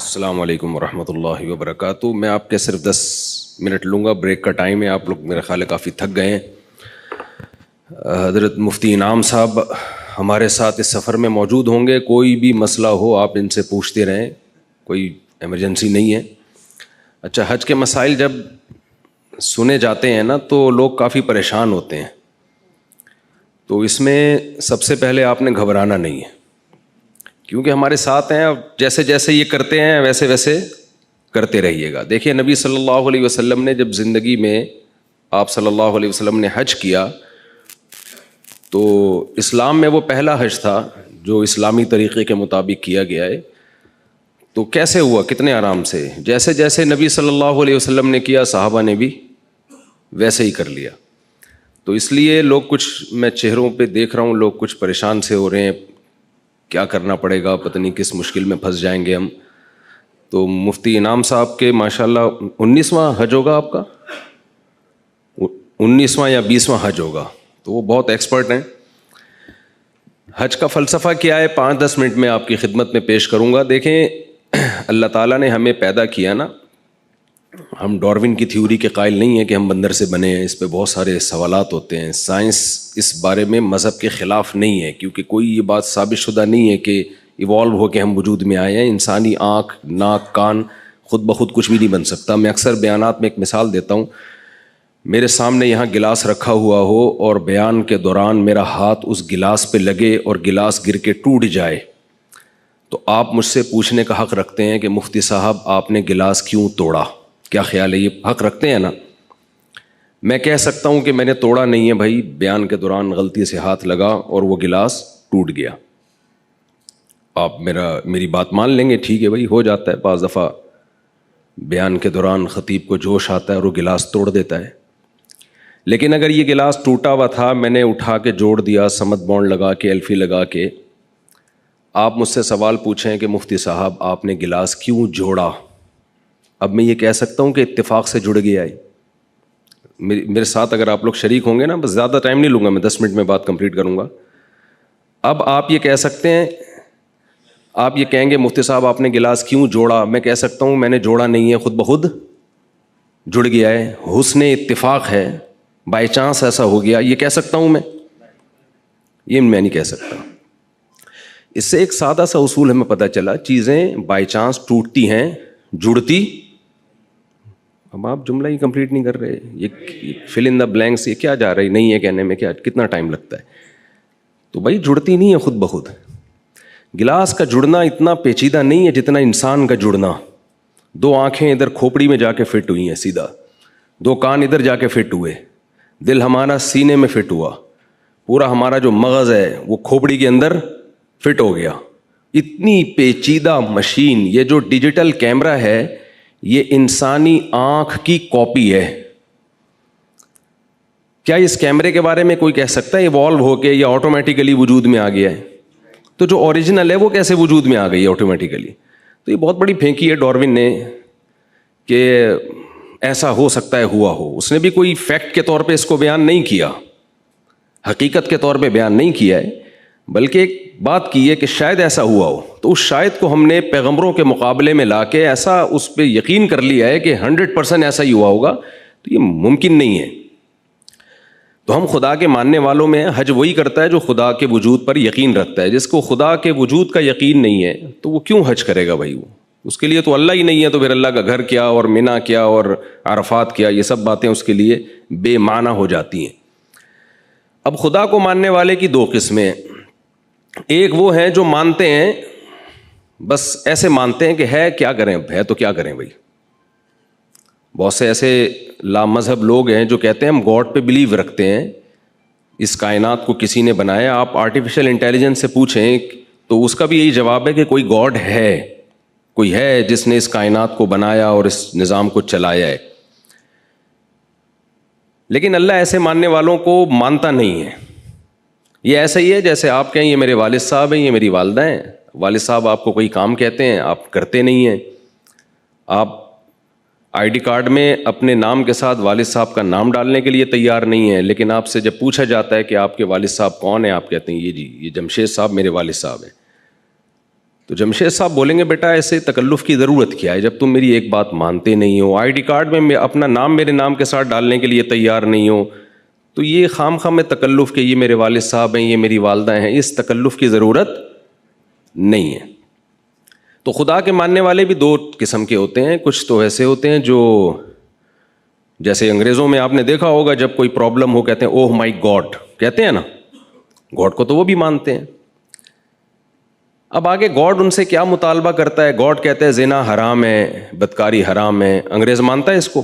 السلام علیکم ورحمۃ اللہ وبرکاتہ. میں آپ کے صرف 10 منٹ لوں گا, بریک کا ٹائم ہے. آپ لوگ میرا خیال ہے کافی تھک گئے ہیں. حضرت مفتی انعام صاحب ہمارے ساتھ اس سفر میں موجود ہوں گے. کوئی بھی مسئلہ ہو آپ ان سے پوچھتے رہیں, کوئی ایمرجنسی نہیں ہے. اچھا, حج کے مسائل جب سنے جاتے ہیں نا تو لوگ کافی پریشان ہوتے ہیں. تو اس میں سب سے پہلے آپ نے گھبرانا نہیں ہے, کیونکہ ہمارے ساتھ ہیں. جیسے جیسے یہ کرتے ہیں ویسے ویسے کرتے رہیے گا. دیکھیے نبی صلی اللہ علیہ وسلم نے جب زندگی میں آپ صلی اللہ علیہ وسلم نے حج کیا تو اسلام میں وہ پہلا حج تھا جو اسلامی طریقے کے مطابق کیا گیا ہے. تو کیسے ہوا, کتنے آرام سے. جیسے جیسے نبی صلی اللہ علیہ وسلم نے کیا صحابہ نے بھی ویسے ہی کر لیا. تو اس لیے لوگ کچھ, میں چہروں پہ دیکھ رہا ہوں لوگ کچھ پریشان سے ہو رہے ہیں, کیا کرنا پڑے گا, پتہ نہیں کس مشکل میں پھنس جائیں گے ہم. تو مفتی انعام صاحب کے ماشاءاللہ 19واں حج ہوگا آپ کا, 19واں یا 20واں حج ہوگا, تو وہ بہت ایکسپرٹ ہیں. حج کا فلسفہ کیا ہے 5-10 منٹ میں آپ کی خدمت میں پیش کروں گا. دیکھیں اللہ تعالیٰ نے ہمیں پیدا کیا نا, ہم ڈارون کی تھیوری کے قائل نہیں ہیں کہ ہم بندر سے بنے ہیں. اس پہ بہت سارے سوالات ہوتے ہیں. سائنس اس بارے میں مذہب کے خلاف نہیں ہے, کیونکہ کوئی یہ بات ثابت شدہ نہیں ہے کہ ایوالو ہو کے ہم وجود میں آئے ہیں. انسانی آنکھ, ناک, کان خود بخود کچھ بھی نہیں بن سکتا. میں اکثر بیانات میں ایک مثال دیتا ہوں. میرے سامنے یہاں گلاس رکھا ہوا ہو اور بیان کے دوران میرا ہاتھ اس گلاس پہ لگے اور گلاس گر کے ٹوٹ جائے, تو آپ مجھ سے پوچھنے کا حق رکھتے ہیں کہ مفتی صاحب آپ نے گلاس کیوں توڑا. کیا خیال ہے, یہ حق رکھتے ہیں نا. میں کہہ سکتا ہوں کہ میں نے توڑا نہیں ہے بھائی, بیان کے دوران غلطی سے ہاتھ لگا اور وہ گلاس ٹوٹ گیا. آپ میری بات مان لیں گے, ٹھیک ہے بھائی, ہو جاتا ہے بعض دفعہ بیان کے دوران خطیب کو جوش آتا ہے اور وہ گلاس توڑ دیتا ہے. لیکن اگر یہ گلاس ٹوٹا ہوا تھا, میں نے اٹھا کے جوڑ دیا سمت بانڈ لگا کے, ایلفی لگا کے, آپ مجھ سے سوال پوچھیں کہ مفتی صاحب آپ نے گلاس کیوں جوڑا, اب میں یہ کہہ سکتا ہوں کہ اتفاق سے جڑ گیا ہے. میرے ساتھ اگر آپ لوگ شریک ہوں گے نا, بس زیادہ ٹائم نہیں لوں گا میں, 10 منٹ میں بات کمپلیٹ کروں گا. اب آپ یہ کہہ سکتے ہیں, آپ یہ کہیں گے مفتی صاحب آپ نے گلاس کیوں جوڑا. میں کہہ سکتا ہوں میں نے جوڑا نہیں ہے, خود بخود جڑ گیا ہے, حسن اتفاق ہے, بائی چانس ایسا ہو گیا, یہ کہہ سکتا ہوں میں, یہ میں نہیں کہہ سکتا. اس سے ایک سادہ سا اصول ہمیں پتہ چلا, چیزیں بائی چانس ٹوٹتی ہیں, جڑتی. اب آپ جملہ ہی کمپلیٹ نہیں کر رہے, یہ فل ان دا بلینکس, یہ کیا جا رہی نہیں ہے کہنے میں, کیا کتنا ٹائم لگتا ہے. تو بھائی جڑتی نہیں ہے خود بخود. گلاس کا جڑنا اتنا پیچیدہ نہیں ہے جتنا انسان کا جڑنا. 2 آنکھیں ادھر کھوپڑی میں جا کے فٹ ہوئی ہیں سیدھا, 2 کان ادھر جا کے فٹ ہوئے, دل ہمارا سینے میں فٹ ہوا, پورا ہمارا جو مغز ہے وہ کھوپڑی کے اندر فٹ ہو گیا. اتنی پیچیدہ مشین, یہ جو ڈیجیٹل کیمرہ ہے یہ انسانی آنکھ کی کاپی ہے. کیا اس کیمرے کے بارے میں کوئی کہہ سکتا ہے ایوالو ہو کے یا آٹومیٹیکلی وجود میں آ گیا ہے؟ تو جو اوریجنل ہے وہ کیسے وجود میں آ گئی ہے آٹومیٹیکلی؟ تو یہ بہت بڑی پھینکی ہے ڈارون نے کہ ایسا ہو سکتا ہے ہوا ہو. اس نے بھی کوئی فیکٹ کے طور پہ اس کو بیان نہیں کیا, حقیقت کے طور پہ بیان نہیں کیا ہے, بلکہ ایک بات کی ہے کہ شاید ایسا ہوا ہو. تو اس شاید کو ہم نے پیغمبروں کے مقابلے میں لا کے ایسا اس پہ یقین کر لیا ہے کہ 100% ایسا ہی ہوا ہوگا. تو یہ ممکن نہیں ہے. تو ہم خدا کے ماننے والوں میں حج وہی کرتا ہے جو خدا کے وجود پر یقین رکھتا ہے. جس کو خدا کے وجود کا یقین نہیں ہے تو وہ کیوں حج کرے گا بھائی؟ وہ اس کے لیے تو اللہ ہی نہیں ہے, تو پھر اللہ کا گھر کیا اور منی کیا اور عرفات کیا, یہ سب باتیں اس کے لیے بے معنی ہو جاتی ہیں. اب خدا کو ماننے والے کی 2 قسمیں. ایک وہ ہیں جو مانتے ہیں, بس ایسے مانتے ہیں کہ ہے, کیا کریں, ہے تو کیا کریں بھائی. بہت سے ایسے لامذہب لوگ ہیں جو کہتے ہیں ہم گاڈ پہ بلیو رکھتے ہیں, اس کائنات کو کسی نے بنایا. آپ آرٹیفیشل انٹیلیجنس سے پوچھیں تو اس کا بھی یہی جواب ہے کہ کوئی گاڈ ہے, کوئی ہے جس نے اس کائنات کو بنایا اور اس نظام کو چلایا ہے. لیکن اللہ ایسے ماننے والوں کو مانتا نہیں ہے. یہ ایسا ہی ہے جیسے آپ کہیں یہ میرے والد صاحب ہیں, یہ میری والدہ ہیں. والد صاحب آپ کو کوئی کام کہتے ہیں, آپ کرتے نہیں ہیں. آپ آئی ڈی کارڈ میں اپنے نام کے ساتھ والد صاحب کا نام ڈالنے کے لیے تیار نہیں ہیں, لیکن آپ سے جب پوچھا جاتا ہے کہ آپ کے والد صاحب کون ہیں, آپ کہتے ہیں یہ جی یہ جمشید صاحب میرے والد صاحب ہیں. تو جمشید صاحب بولیں گے بیٹا ایسے تکلف کی ضرورت کیا ہے جب تم میری ایک بات مانتے نہیں ہو, آئی ڈی کارڈ میں اپنا نام میرے نام کے ساتھ ڈالنے کے لیے تیار نہیں ہو, تو یہ خام خواہ میں تکلف کہ یہ میرے والد صاحب ہیں, یہ میری والدہ ہیں, اس تکلف کی ضرورت نہیں ہے. تو خدا کے ماننے والے بھی دو قسم کے ہوتے ہیں. کچھ تو ایسے ہوتے ہیں جو جیسے انگریزوں میں آپ نے دیکھا ہوگا جب کوئی پرابلم ہو کہتے ہیں اوہ مائی گاڈ, کہتے ہیں نا, گاڈ کو تو وہ بھی مانتے ہیں. اب آگے گاڈ ان سے کیا مطالبہ کرتا ہے؟ گاڈ کہتے ہیں زنا حرام ہے, بدکاری حرام ہے. انگریز مانتا ہے اس کو؟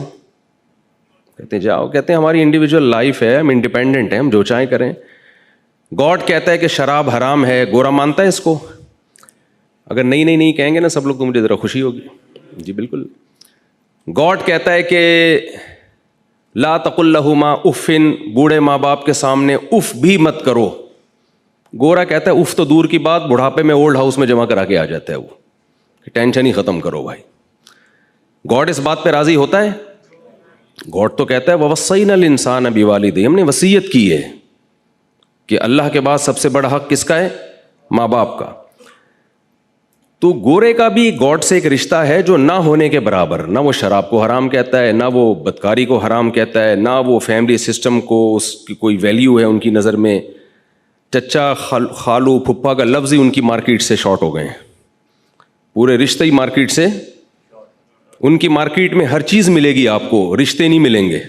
کہتے ہیں جاؤ, کہتے ہیں ہماری انڈیویجول لائف ہے, ہم انڈیپینڈنٹ ہیں, ہم جو چاہیں کریں. گاڈ کہتا ہے کہ شراب حرام ہے, گورا مانتا ہے اس کو؟ اگر نہیں کہیں گے نا سب لوگ تو مجھے ذرا خوشی ہوگی. جی بالکل. گاڈ کہتا ہے کہ لا تقل لہما افن, بوڑھے ماں باپ کے سامنے اف بھی مت کرو. گورا کہتا ہے اف تو دور کی بات, بڑھاپے میں اولڈ ہاؤس میں جمع کرا کے آ جاتا ہے وہ, کہ ٹینشن ہی ختم کرو بھائی. گاڈ اس بات پہ راضی ہوتا ہے؟ گاڈ تو کہتا ہے وَوَصَّيْنَا الْإِنسَانَ بِوَالِدَيْهِ, ہم نے وصیت کی ہے کہ اللہ کے بعد سب سے بڑا حق کس کا ہے؟ ماں باپ کا. تو گورے کا بھی گاڈ سے ایک رشتہ ہے جو نہ ہونے کے برابر. نہ وہ شراب کو حرام کہتا ہے, نہ وہ بدکاری کو حرام کہتا ہے, نہ وہ فیملی سسٹم کو اس کی کوئی ویلیو ہے ان کی نظر میں. چچا خالو پھپھا کا لفظ ہی ان کی مارکیٹ سے شارٹ ہو گئے ہیں, پورے رشتے ہی مارکیٹ سے. ان کی مارکیٹ میں ہر چیز ملے گی آپ کو, رشتے نہیں ملیں گے.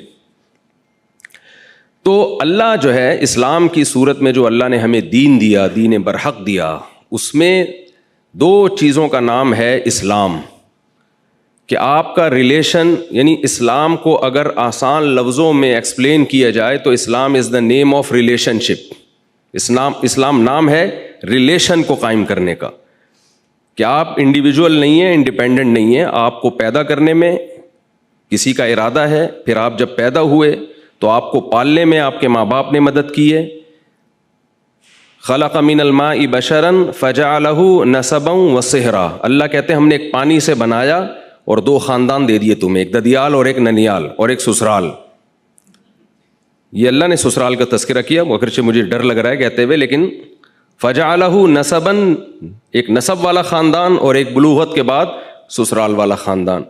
تو اللہ جو ہے اسلام کی صورت میں جو اللہ نے ہمیں دین دیا, دین برحق دیا, اس میں دو چیزوں کا نام ہے اسلام. کہ آپ کا ریلیشن, یعنی اسلام کو اگر آسان لفظوں میں ایکسپلین کیا جائے تو اسلام از دا نیم آف ریلیشن شپ. اسلام نام ہے ریلیشن کو قائم کرنے کا, کہ آپ انڈیویجول نہیں ہیں, انڈیپینڈنٹ نہیں ہیں. آپ کو پیدا کرنے میں کسی کا ارادہ ہے, پھر آپ جب پیدا ہوئے تو آپ کو پالنے میں آپ کے ماں باپ نے مدد کی ہے. خلق من الماء بشرا فجعله نسبا وصہرا, اللہ کہتے ہیں ہم نے ایک پانی سے بنایا اور دو خاندان دے دیے تمہیں, ایک ددیال اور ایک ننیال اور ایک سسرال. یہ اللہ نے سسرال کا تذکرہ کیا, اگرچہ مجھے ڈر لگ رہا ہے کہتے ہوئے, لیکن فجعلہ نسبا, ایک نسب والا خاندان اور ایک بلوغت کے بعد سسرال والا خاندان.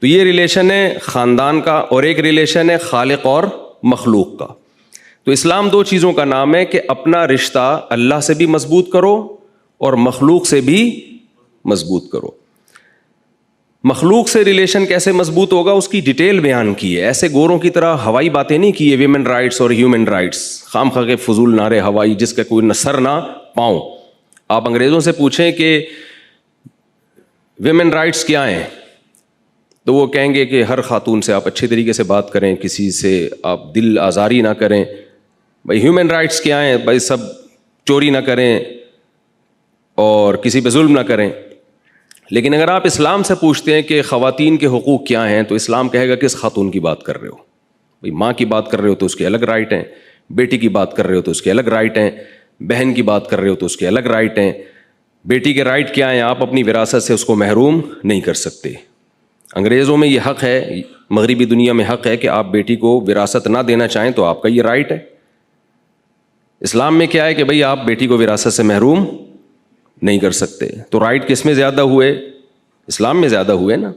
تو یہ ریلیشن ہے خاندان کا, اور ایک ریلیشن ہے خالق اور مخلوق کا. تو اسلام دو چیزوں کا نام ہے کہ اپنا رشتہ اللہ سے بھی مضبوط کرو اور مخلوق سے بھی مضبوط کرو. مخلوق سے ریلیشن کیسے مضبوط ہوگا اس کی ڈیٹیل بیان کی ہے. ایسے گوروں کی طرح ہوائی باتیں نہیں کی ہے, ویمن رائٹس اور ہیومن رائٹس, خام خواہ کے فضول نعرے ہوائی جس کا کوئی نہ سر نہ پاؤں. آپ انگریزوں سے پوچھیں کہ ویمن رائٹس کیا ہیں تو وہ کہیں گے کہ ہر خاتون سے آپ اچھے طریقے سے بات کریں, کسی سے آپ دل آزاری نہ کریں. بھائی ہیومن رائٹس کیا ہیں؟ بھائی سب چوری نہ کریں اور کسی پہ ظلم نہ کریں. لیکن اگر آپ اسلام سے پوچھتے ہیں کہ خواتین کے حقوق کیا ہیں تو اسلام کہے گا کس خاتون کی بات کر رہے ہو. بھائی ماں کی بات کر رہے ہو تو اس کے الگ رائٹ ہیں, بیٹی کی بات کر رہے ہو تو اس کے الگ رائٹ ہیں, بہن کی بات کر رہے ہو تو اس کے الگ رائٹ ہیں. بیٹی کے رائٹ کیا ہیں؟ آپ اپنی وراثت سے اس کو محروم نہیں کر سکتے. انگریزوں میں یہ حق ہے, مغربی دنیا میں حق ہے کہ آپ بیٹی کو وراثت نہ دینا چاہیں تو آپ کا یہ رائٹ ہے. اسلام میں کیا ہے کہ بھئی آپ بیٹی کو وراثت سے محروم نہیں کر سکتے. تو رائٹ کس میں زیادہ ہوئے؟ اسلام میں زیادہ ہوئے نا.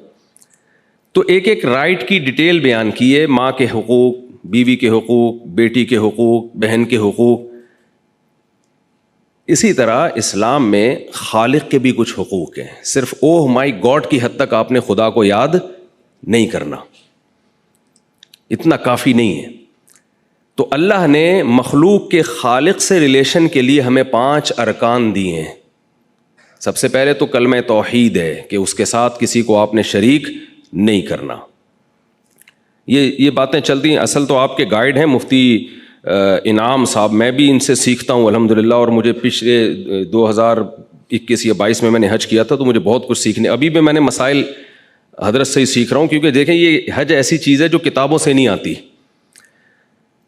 تو ایک ایک رائٹ کی ڈیٹیل بیان کی ہے, ماں کے حقوق, بیوی کے حقوق, بیٹی کے حقوق, بہن کے حقوق. اسی طرح اسلام میں خالق کے بھی کچھ حقوق ہیں. صرف اوہ مائی گاڈ کی حد تک آپ نے خدا کو یاد نہیں کرنا, اتنا کافی نہیں ہے. تو اللہ نے مخلوق کے خالق سے ریلیشن کے لیے ہمیں 5 ارکان دیے ہیں. سب سے پہلے تو کلمہ توحید ہے کہ اس کے ساتھ کسی کو آپ نے شریک نہیں کرنا. یہ باتیں چلتی ہیں. اصل تو آپ کے گائیڈ ہیں مفتی انعام صاحب, میں بھی ان سے سیکھتا ہوں الحمدللہ. اور مجھے پچھلے 2021 یا 22 میں نے حج کیا تھا تو مجھے بہت کچھ سیکھنے, ابھی بھی میں نے مسائل حضرت سے ہی سیکھ رہا ہوں. کیونکہ دیکھیں یہ حج ایسی چیز ہے جو کتابوں سے نہیں آتی.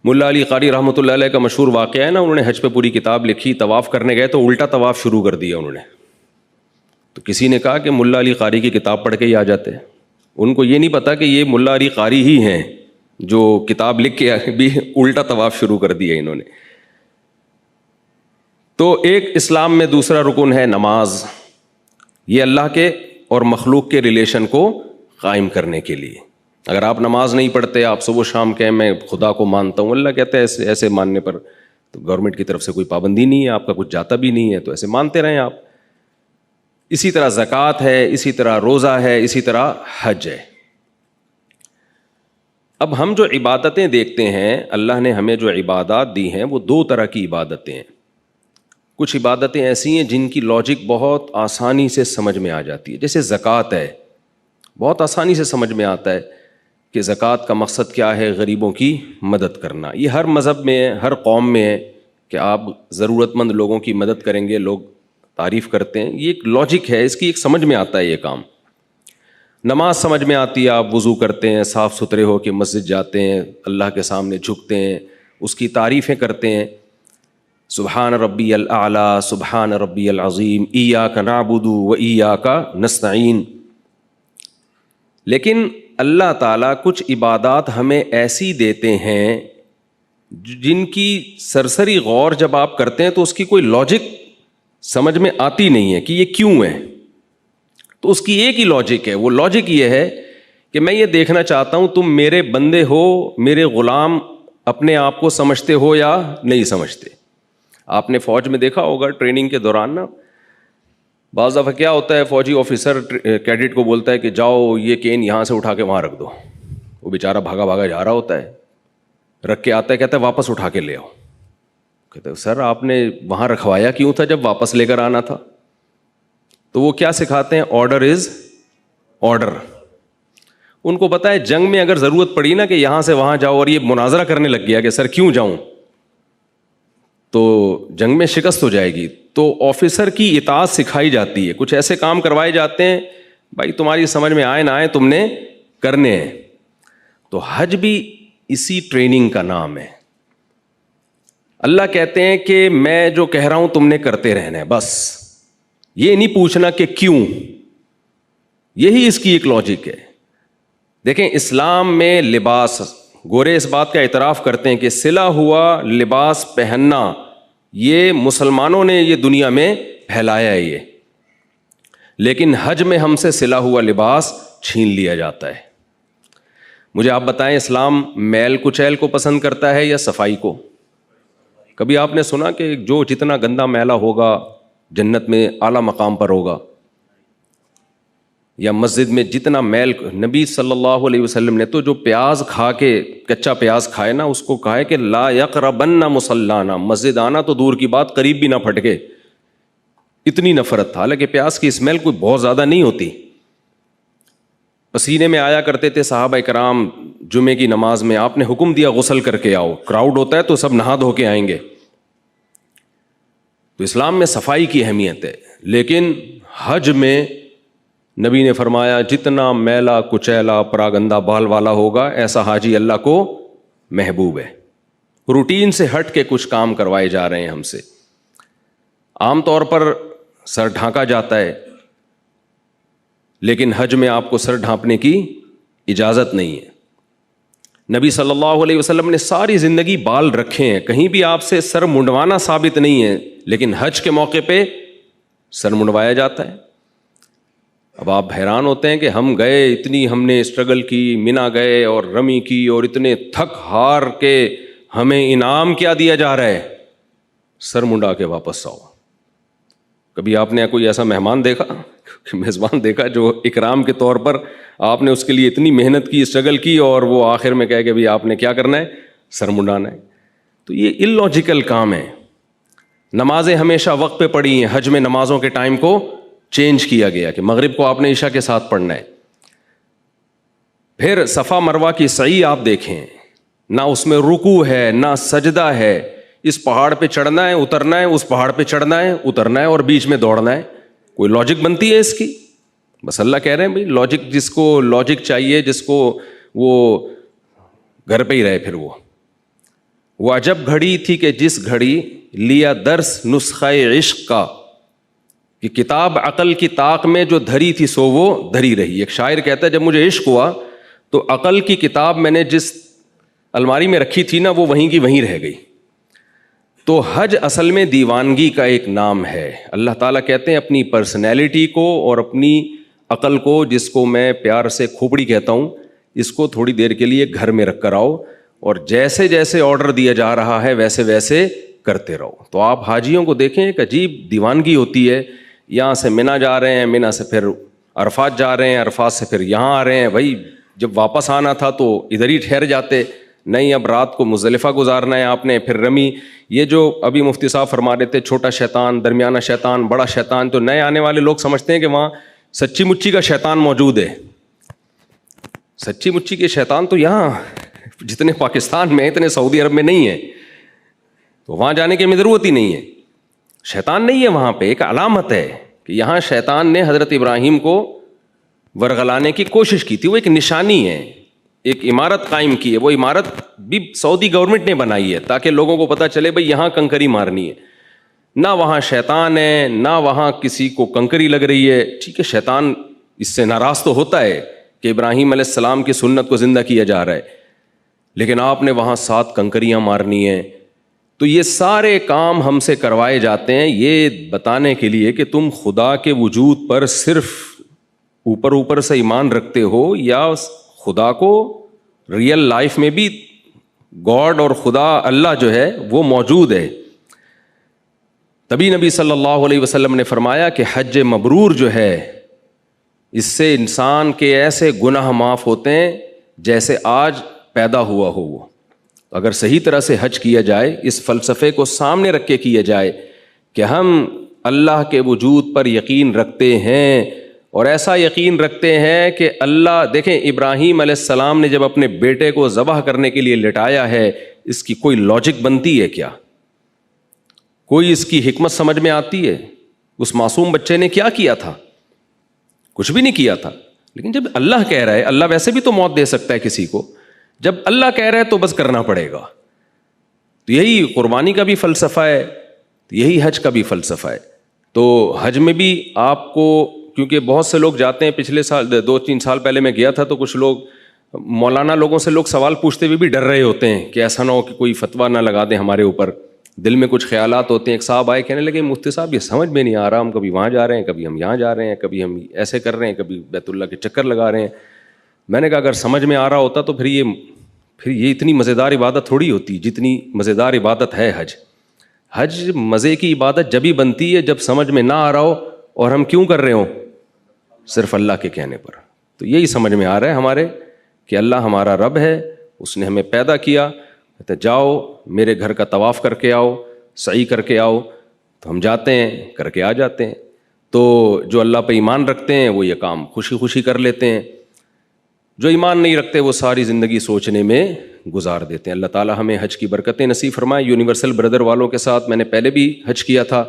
ملا علی قاری رحمۃ اللہ علیہ کا مشہور واقعہ ہے نا, انہوں نے حج پہ پوری کتاب لکھی, طواف کرنے گئے تو الٹا طواف شروع کر دیا انہوں نے. تو کسی نے کہا کہ ملا علی قاری کی کتاب پڑھ کے ہی آ جاتے. ان کو یہ نہیں پتا کہ یہ ملا علی قاری ہی ہیں جو کتاب لکھ کے بھی الٹا طواف شروع کر دیا انہوں نے. تو ایک اسلام میں دوسرا رکن ہے نماز. یہ اللہ کے اور مخلوق کے ریلیشن کو قائم کرنے کے لیے. اگر آپ نماز نہیں پڑھتے, آپ صبح شام کہیں میں خدا کو مانتا ہوں, اللہ کہتا ہے ایسے ماننے پر تو گورنمنٹ کی طرف سے کوئی پابندی نہیں ہے, آپ کا کچھ جاتا بھی نہیں ہے, تو ایسے مانتے رہیں آپ. اسی طرح زکوٰۃ ہے, اسی طرح روزہ ہے, اسی طرح حج ہے. اب ہم جو عبادتیں دیکھتے ہیں, اللہ نے ہمیں جو عبادات دی ہیں وہ دو طرح کی عبادتیں ہیں. کچھ عبادتیں ایسی ہیں جن کی لاجک بہت آسانی سے سمجھ میں آ جاتی ہے, جیسے زکوٰۃ ہے, بہت آسانی سے سمجھ میں آتا ہے کہ زکوٰۃ کا مقصد کیا ہے, غریبوں کی مدد کرنا. یہ ہر مذہب میں ہے, ہر قوم میں ہے کہ آپ ضرورت مند لوگوں کی مدد کریں گے, لوگ تعریف کرتے ہیں. یہ ایک لاجک ہے, اس کی ایک سمجھ میں آتا ہے یہ کام. نماز سمجھ میں آتی ہے, آپ وضو کرتے ہیں, صاف ستھرے ہو کے مسجد جاتے ہیں, اللہ کے سامنے جھکتے ہیں, اس کی تعریفیں کرتے ہیں, سبحان ربی الاعلیٰ, سبحان ربی العظیم, ایاک نعبد و ایاک نستعین. لیکن اللہ تعالیٰ کچھ عبادات ہمیں ایسی دیتے ہیں جن کی سرسری غور جب آپ کرتے ہیں تو اس کی کوئی لاجک سمجھ میں آتی نہیں ہے کہ یہ کیوں ہے. تو اس کی ایک ہی لاجک ہے, وہ لاجک یہ ہے کہ میں یہ دیکھنا چاہتا ہوں تم میرے بندے ہو, میرے غلام اپنے آپ کو سمجھتے ہو یا نہیں سمجھتے. آپ نے فوج میں دیکھا ہوگا ٹریننگ کے دوران نا, بعض دفعہ کیا ہوتا ہے, فوجی آفیسر کیڈٹ کو بولتا ہے کہ جاؤ یہ کین یہاں سے اٹھا کے وہاں رکھ دو. وہ بیچارہ بھاگا بھاگا جا رہا ہوتا ہے, رکھ کے آتا ہے, کہتا ہے واپس اٹھا کے لے آؤ. کہتے ہیں سر آپ نے وہاں رکھوایا کیوں تھا جب واپس لے کر آنا تھا. تو وہ کیا سکھاتے ہیں, آرڈر از آرڈر. ان کو پتا ہے جنگ میں اگر ضرورت پڑی نا کہ یہاں سے وہاں جاؤ, اور یہ مناظرہ کرنے لگ گیا کہ سر کیوں جاؤں, تو جنگ میں شکست ہو جائے گی. تو آفیسر کی اطاعت سکھائی جاتی ہے, کچھ ایسے کام کروائے جاتے ہیں بھائی تمہاری سمجھ میں آئے نہ آئے تم نے کرنے ہیں. تو حج بھی اسی ٹریننگ کا نام ہے. اللہ کہتے ہیں کہ میں جو کہہ رہا ہوں تم نے کرتے رہنا ہے, بس یہ نہیں پوچھنا کہ کیوں. یہی اس کی ایک لاجک ہے. دیکھیں اسلام میں لباس, گورے اس بات کا اعتراف کرتے ہیں کہ سلا ہوا لباس پہننا یہ مسلمانوں نے یہ دنیا میں پھیلایا ہے یہ, لیکن حج میں ہم سے سلا ہوا لباس چھین لیا جاتا ہے. مجھے آپ بتائیں اسلام میل کچیل کو پسند کرتا ہے یا صفائی کو؟ کبھی آپ نے سنا کہ جو جتنا گندا میلا ہوگا جنت میں اعلیٰ مقام پر ہوگا, یا مسجد میں جتنا میل؟ نبی صلی اللہ علیہ وسلم نے تو جو پیاز کھا کے, کچا پیاز کھائے نا, اس کو کہا ہے کہ لا یقربن مصلانا, مسجد آنا تو دور کی بات قریب بھی نہ پھٹکے. اتنی نفرت تھا, حالانکہ پیاز کی اسمیل کوئی بہت زیادہ نہیں ہوتی. پسینے میں آیا کرتے تھے صحابہ کرام جمعے کی نماز میں, آپ نے حکم دیا غسل کر کے آؤ, کراؤڈ ہوتا ہے تو سب نہا دھو کے آئیں گے. تو اسلام میں صفائی کی اہمیت ہے. لیکن حج میں نبی نے فرمایا جتنا میلا کچیلا پراگندہ بال والا ہوگا ایسا حاجی اللہ کو محبوب ہے. روٹین سے ہٹ کے کچھ کام کروائے جا رہے ہیں ہم سے. عام طور پر سر ڈھانکا جاتا ہے, لیکن حج میں آپ کو سر ڈھانپنے کی اجازت نہیں ہے. نبی صلی اللہ علیہ وسلم نے ساری زندگی بال رکھے ہیں, کہیں بھی آپ سے سر منڈوانا ثابت نہیں ہے, لیکن حج کے موقع پہ سر منڈوایا جاتا ہے. اب آپ حیران ہوتے ہیں کہ ہم گئے, اتنی ہم نے اسٹرگل کی, منا گئے اور رمی کی, اور اتنے تھک ہار کے ہمیں انعام کیا دیا جا رہا ہے, سر منڈا کے واپس آؤ. کبھی آپ نے کوئی ایسا مہمان دیکھا, میزبان دیکھا جو اکرام کے طور پر آپ نے اس کے لیے اتنی محنت کی, اسٹرگل کی, اور وہ آخر میں کہے کہ بھائی آپ نے کیا کرنا ہے, سر منڈانا ہے. تو یہ اللاجیکل کام ہے. نمازیں ہمیشہ وقت پہ پڑھی ہیں, حج میں نمازوں کے ٹائم کو چینج کیا گیا کہ مغرب کو آپ نے عشاء کے ساتھ پڑھنا ہے. پھر صفا مروہ کی سعی آپ دیکھیں, نہ اس میں رکوع ہے نہ سجدہ ہے. اس پہاڑ پہ چڑھنا ہے اترنا ہے, اس پہاڑ پہ چڑھنا ہے اترنا ہے, اور بیچ میں دوڑنا ہے. کوئی لاجک بنتی ہے اس کی؟ بس اللہ کہہ رہے ہیں بھائی لاجک, جس کو لاجک چاہیے, جس کو وہ گھر پہ ہی رہے. پھر وہ عجب گھڑی تھی کہ جس گھڑی لیا درس نسخہ عشق کا, کہ کتاب عقل کی طاق میں جو دھری تھی سو وہ دھری رہی. ایک شاعر کہتا ہے جب مجھے عشق ہوا تو عقل کی کتاب میں نے جس الماری میں رکھی تھی نا وہ وہیں کی وہیں رہ گئی. تو حج اصل میں دیوانگی کا ایک نام ہے. اللہ تعالیٰ کہتے ہیں اپنی پرسنالٹی کو اور اپنی عقل کو, جس کو میں پیار سے کھوپڑی کہتا ہوں, اس کو تھوڑی دیر کے لیے گھر میں رکھ کر آؤ اور جیسے جیسے آرڈر دیا جا رہا ہے ویسے ویسے کرتے رہو. تو آپ حاجیوں کو دیکھیں, ایک عجیب دیوانگی ہوتی ہے. یہاں سے منی جا رہے ہیں, منی سے پھر عرفات جا رہے ہیں, عرفات سے پھر یہاں آ رہے ہیں. بھائی جب واپس آنا تھا تو ادھر ہی ٹھہر جاتے, نہیں اب رات کو مزدلفہ گزارنا ہے آپ نے, پھر رمی. یہ جو ابھی مفتی صاحب فرما رہے تھے چھوٹا شیطان, درمیانہ شیطان, بڑا شیطان, تو نئے آنے والے لوگ سمجھتے ہیں کہ وہاں سچی مچی کا شیطان موجود ہے. سچی مچی کے شیطان تو یہاں جتنے پاکستان میں اتنے سعودی عرب میں نہیں ہیں, تو وہاں جانے کی ہمیں ضرورت ہی نہیں ہے. شیطان نہیں ہے وہاں پہ, ایک علامت ہے کہ یہاں شیطان نے حضرت ابراہیم کو ورغلانے کی کوشش کی تھی. وہ ایک نشانی ہے, ایک عمارت قائم کی ہے. وہ عمارت بھی سعودی گورنمنٹ نے بنائی ہے تاکہ لوگوں کو پتہ چلے بھئی یہاں کنکری مارنی ہے. نہ وہاں شیطان ہے, نہ وہاں کسی کو کنکری لگ رہی ہے. ٹھیک ہے, شیطان اس سے ناراض تو ہوتا ہے کہ ابراہیم علیہ السلام کی سنت کو زندہ کیا جا رہا ہے, لیکن آپ نے وہاں 7 کنکریاں مارنی ہیں. تو یہ سارے کام ہم سے کروائے جاتے ہیں یہ بتانے کے لیے کہ تم خدا کے وجود پر صرف اوپر سے ایمان رکھتے ہو یا خدا کو ریئل لائف میں بھی گاڈ اور خدا اللہ جو ہے وہ موجود ہے. تبھی نبی صلی اللہ علیہ وسلم نے فرمایا کہ حج مبرور جو ہے اس سے انسان کے ایسے گناہ معاف ہوتے ہیں جیسے آج پیدا ہوا ہو. وہ اگر صحیح طرح سے حج کیا جائے, اس فلسفے کو سامنے رکھ کے کیا جائے کہ ہم اللہ کے وجود پر یقین رکھتے ہیں, اور ایسا یقین رکھتے ہیں کہ اللہ, دیکھیں ابراہیم علیہ السلام نے جب اپنے بیٹے کو ذبح کرنے کے لیے لٹایا ہے, اس کی کوئی لاجک بنتی ہے کیا؟ کوئی اس کی حکمت سمجھ میں آتی ہے؟ اس معصوم بچے نے کیا کیا تھا؟ کچھ بھی نہیں کیا تھا. لیکن جب اللہ کہہ رہا ہے, اللہ ویسے بھی تو موت دے سکتا ہے کسی کو, جب اللہ کہہ رہا ہے تو بس کرنا پڑے گا. تو یہی قربانی کا بھی فلسفہ ہے, یہی حج کا بھی فلسفہ ہے. تو حج میں بھی آپ کو, کیونکہ بہت سے لوگ جاتے ہیں, پچھلے سال 2-3 سال پہلے میں گیا تھا تو کچھ لوگ مولانا لوگوں سے لوگ سوال پوچھتے ہوئے بھی ڈر رہے ہوتے ہیں کہ ایسا نہ ہو کہ کوئی فتویٰ نہ لگا دیں ہمارے اوپر. دل میں کچھ خیالات ہوتے ہیں. ایک صاحب آئے کہنے لگے مفتی صاحب یہ سمجھ میں نہیں آ رہا, ہم کبھی وہاں جا رہے ہیں, کبھی ہم یہاں جا رہے ہیں, کبھی ہم ایسے کر رہے ہیں, کبھی بیت اللہ کے چکر لگا رہے ہیں. میں نے کہا اگر سمجھ میں آ رہا ہوتا تو پھر یہ اتنی مزیدار عبادت تھوڑی ہوتی جتنی مزیدار عبادت ہے حج. حج مزے کی عبادت جبھی بنتی ہے جب سمجھ میں نہ آ رہا ہو اور ہم کیوں کر رہے ہوں, صرف اللہ کے کہنے پر. تو یہی سمجھ میں آ رہا ہے ہمارے کہ اللہ ہمارا رب ہے, اس نے ہمیں پیدا کیا, کہتے جاؤ میرے گھر کا طواف کر کے آؤ, سعی کر کے آؤ. تو ہم جاتے ہیں, کر کے آ جاتے ہیں. تو جو اللہ پہ ایمان رکھتے ہیں وہ یہ کام خوشی خوشی کر لیتے ہیں, جو ایمان نہیں رکھتے وہ ساری زندگی سوچنے میں گزار دیتے ہیں. اللہ تعالیٰ ہمیں حج کی برکتیں نصیب فرمائے. یونیورسل بردر والوں کے ساتھ میں نے پہلے بھی حج کیا تھا,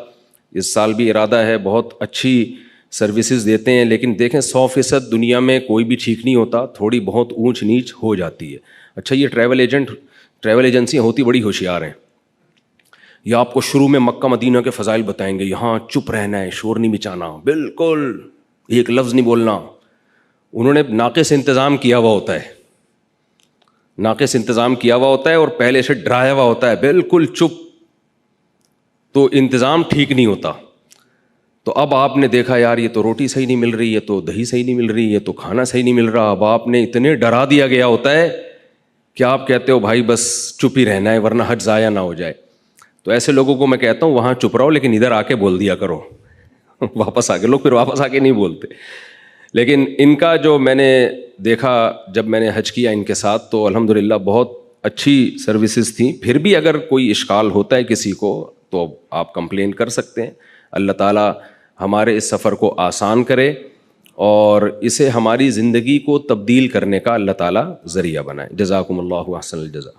اس سال بھی ارادہ ہے. بہت اچھی سروسز دیتے ہیں, لیکن دیکھیں 100% دنیا میں کوئی بھی ٹھیک نہیں ہوتا, تھوڑی بہت اونچ نیچ ہو جاتی ہے. اچھا یہ ٹریول ایجنسیاں ہوتی بڑی ہوشیار ہیں. یہ آپ کو شروع میں مکہ مدینہ کے فضائل بتائیں گے, یہاں چپ رہنا ہے, شور نہیں مچانا, بالکل ایک لفظ نہیں بولنا. انہوں نے ناقص انتظام کیا ہوا ہوتا ہے, ناقص انتظام کیا ہوا ہوتا ہے اور پہلے سے ڈرایا ہوا ہوتا ہے بالکل چپ, تو انتظام ٹھیک نہیں ہوتا. تو اب آپ نے دیکھا یار یہ تو روٹی صحیح نہیں مل رہی, یہ تو دہی صحیح نہیں مل رہی, یہ تو کھانا صحیح نہیں مل رہا. اب آپ نے اتنے ڈرا دیا گیا ہوتا ہے کہ آپ کہتے ہو بھائی بس چپ ہی رہنا ہے ورنہ حج ضائع نہ ہو جائے. تو ایسے لوگوں کو میں کہتا ہوں وہاں چپ رہو, لیکن ادھر آ کے بول دیا کرو. واپس آ کے لوگ پھر واپس آ کے نہیں بولتے. لیکن ان کا جو میں نے دیکھا جب میں نے حج کیا ان کے ساتھ, تو الحمدللہ بہت اچھی سروسز تھیں. پھر بھی اگر کوئی اشکال ہوتا ہے کسی کو تو آپ کمپلین کر سکتے ہیں. اللہ تعالیٰ ہمارے اس سفر کو آسان کرے اور اسے ہماری زندگی کو تبدیل کرنے کا اللہ تعالیٰ ذریعہ بنائے. جزاکم اللہ احسن الجزا.